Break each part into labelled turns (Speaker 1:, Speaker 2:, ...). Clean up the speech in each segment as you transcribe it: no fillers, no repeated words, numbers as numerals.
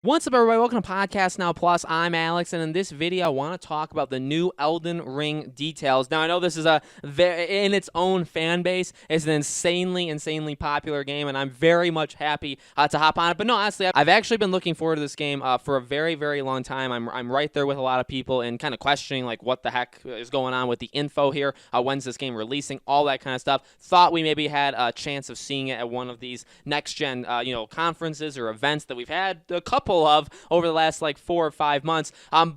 Speaker 1: What's up, everybody? Welcome to Podcast Now Plus. I'm Alex, and in this video, I want to talk about the new Elden Ring details. Now, I know this is in its own fan base, it's an insanely popular game, and I'm very much happy to hop on it. But no, honestly, I've actually been looking forward to this game for a very long time. I'm right there with a lot of people and kind of questioning like what the heck is going on with the info here. When's this game releasing? All that kind of stuff. Thought we maybe had a chance of seeing it at one of these next gen, conferences or events that we've had a couple of over the last like 4 or 5 months.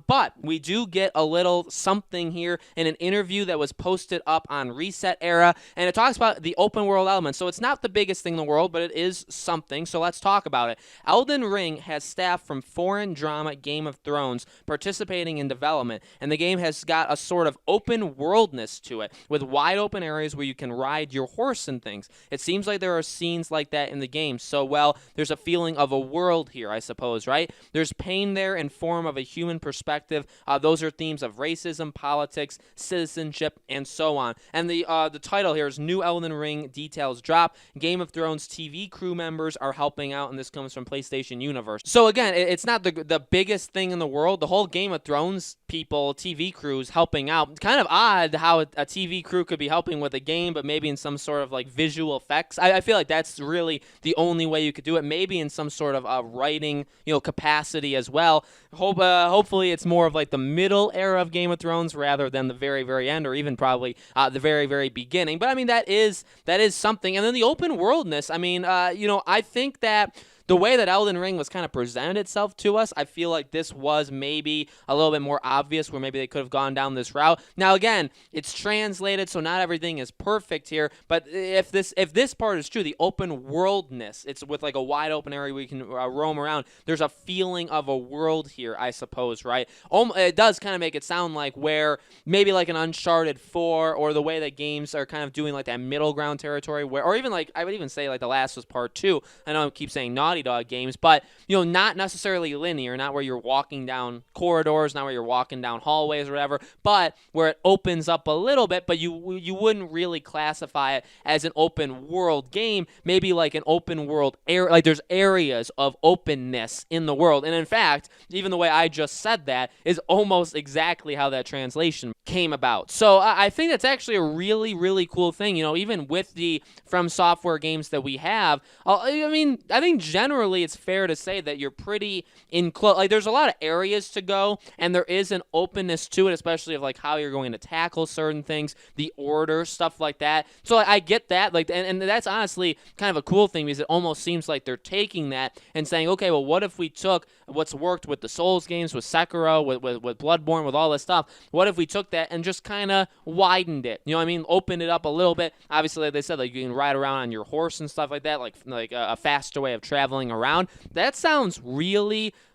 Speaker 1: But we do get a little something here in an interview that was posted up on Reset Era, and it talks about the open world element. So it's not the biggest thing in the world, but it is something. So let's talk about it. Elden Ring has staff from foreign drama Game of Thrones participating in development, and the game has got a sort of open worldness to it with wide open areas where you can ride your horse and things. It seems like there are scenes like that in the game. So, well, there's a feeling of a world here, I suppose, right? There's pain there in form of a human perspective. Those are themes of racism, politics, citizenship, and so on. And the title here is New Elden Ring Details Drop. Game of Thrones TV crew members are helping out, and this comes from PlayStation Universe. So again, it's not the biggest thing in the world. The whole Game of Thrones people, TV crews helping out. It's kind of odd how a TV crew could be helping with a game, but maybe in some sort of like visual effects. I feel like that's really the only way you could do it. Maybe in some sort of writing, capacity as well. Hopefully it's more of like the middle era of Game of Thrones rather than the very end, or even probably the very beginning. But I mean, that is something. And then the open worldness. I mean, I think that the way that Elden Ring was kind of presented itself to us, I feel like this was maybe a little bit more obvious, where maybe they could have gone down this route. Now, again, it's translated, so not everything is perfect here. But if this part is true, the open worldness, it's with like a wide open area where you can roam around. There's a feeling of a world here, I suppose, right? It does kind of make it sound like where maybe like an Uncharted 4, or the way that games are kind of doing like that middle ground territory, where, or even like I would even say like The Last was Part 2. I know I keep saying Naughty Dog games, but not necessarily linear, not where you're walking down corridors, not where you're walking down hallways or whatever, but where it opens up a little bit, but you wouldn't really classify it as an open world game. Maybe like an open world area, like there's areas of openness in the world. And in fact, even the way I just said that is almost exactly how that translation came about. So I think that's actually a really cool thing. Even with the From Software games that we have, I think generally it's fair to say that you're pretty in close. Like there's a lot of areas to go, and there is an openness to it, especially of like how you're going to tackle certain things, the order, stuff like that. So I get that, like, and that's honestly kind of a cool thing, because it almost seems like they're taking that and saying, okay, well, what if we took what's worked with the Souls games, with Sekiro, with Bloodborne, with all this stuff? What if we took that and just kind of widened it? Opened it up a little bit. Obviously, like they said, like you can ride around on your horse and stuff like that, like a faster way of traveling around. That sounds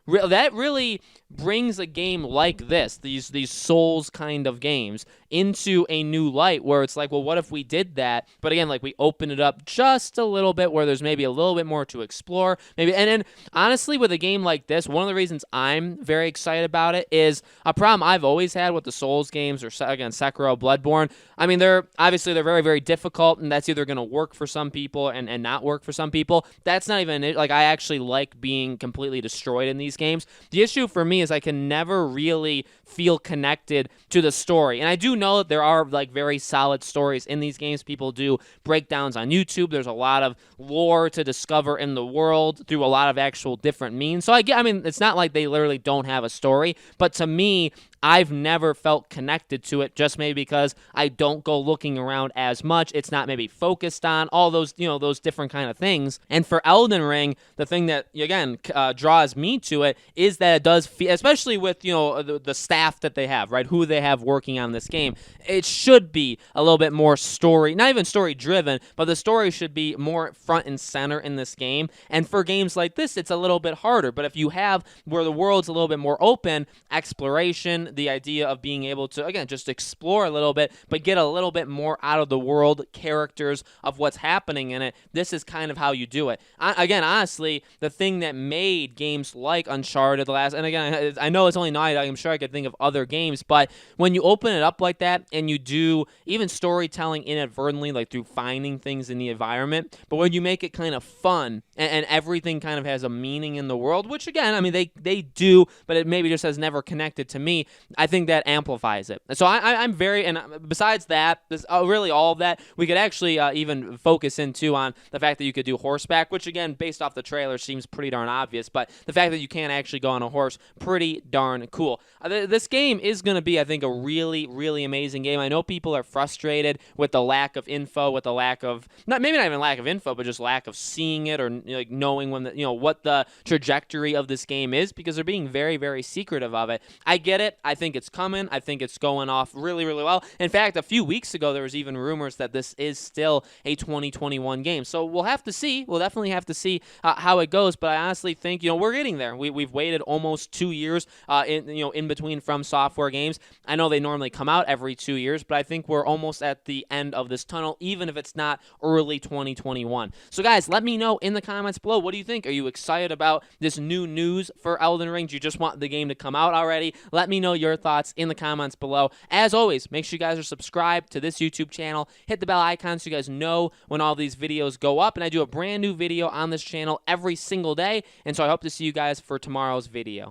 Speaker 1: that really brings a game like this, these Souls kind of games, into a new light, where it's like, well, what if we did that? But again, like we open it up just a little bit, where there's maybe a little bit more to explore. Maybe, and then honestly, with a game like this, one of the reasons I'm very excited about it is a problem I've always had with the Souls games, or again, Sekiro, Bloodborne. I mean, they're very difficult, and that's either going to work for some people and not work for some people. That's not even it. Like, I actually like being completely destroyed in these games. The issue for me is I can never really feel connected to the story. And I do know that there are like very solid stories in these games. People do breakdowns on YouTube. There's a lot of lore to discover in the world through a lot of actual different means. So it's not like they literally don't have a story, but to me, I've never felt connected to it, just maybe because I don't go looking around as much. It's not maybe focused on all those, those different kind of things. And for Elden Ring, the thing that, again, draws me to it is that it does feel, especially with, the staff that they have, right, who they have working on this game, it should be a little bit more story, not even story driven, but the story should be more front and center in this game. And for games like this, it's a little bit harder. But if you have where the world's a little bit more open, exploration, fun, the idea of being able to, again, just explore a little bit, but get a little bit more out of the world, characters, of what's happening in it. This is kind of how you do it. Again, honestly, the thing that made games like Uncharted the last, and again, I know it's only Naughty Dog, I'm sure I could think of other games, but when you open it up like that and you do even storytelling inadvertently, like through finding things in the environment, but when you make it kind of fun and everything kind of has a meaning in the world, which again, I mean, they do, but it maybe just has never connected to me, I think that amplifies it. So I'm very, and besides that, this really all of that, we could actually even focus into on the fact that you could do horseback, which again, based off the trailer, seems pretty darn obvious, but the fact that you can actually go on a horse, pretty darn cool. This game is going to be, I think, a really, really amazing game. I know people are frustrated with the lack of info, with the lack of, maybe not even lack of info, but just lack of seeing it or like knowing when what the trajectory of this game is, because they're being very, very secretive of it. I get it. I think it's coming. I think it's going off really, really well. In fact, a few weeks ago, there was even rumors that this is still a 2021 game. So we'll have to see. We'll definitely have to see how it goes. But I honestly think, we're getting there. We've waited almost 2 years in between From Software games. I know they normally come out every 2 years, but I think we're almost at the end of this tunnel, even if it's not early 2021. So guys, let me know in the comments below. What do you think? Are you excited about this new news for Elden Ring? Do you just want the game to come out already? Let me know your thoughts in the comments below. As always, make sure you guys are subscribed to this YouTube channel. Hit the bell icon so you guys know when all these videos go up. And I do a brand new video on this channel every single day. And so I hope to see you guys for tomorrow's video.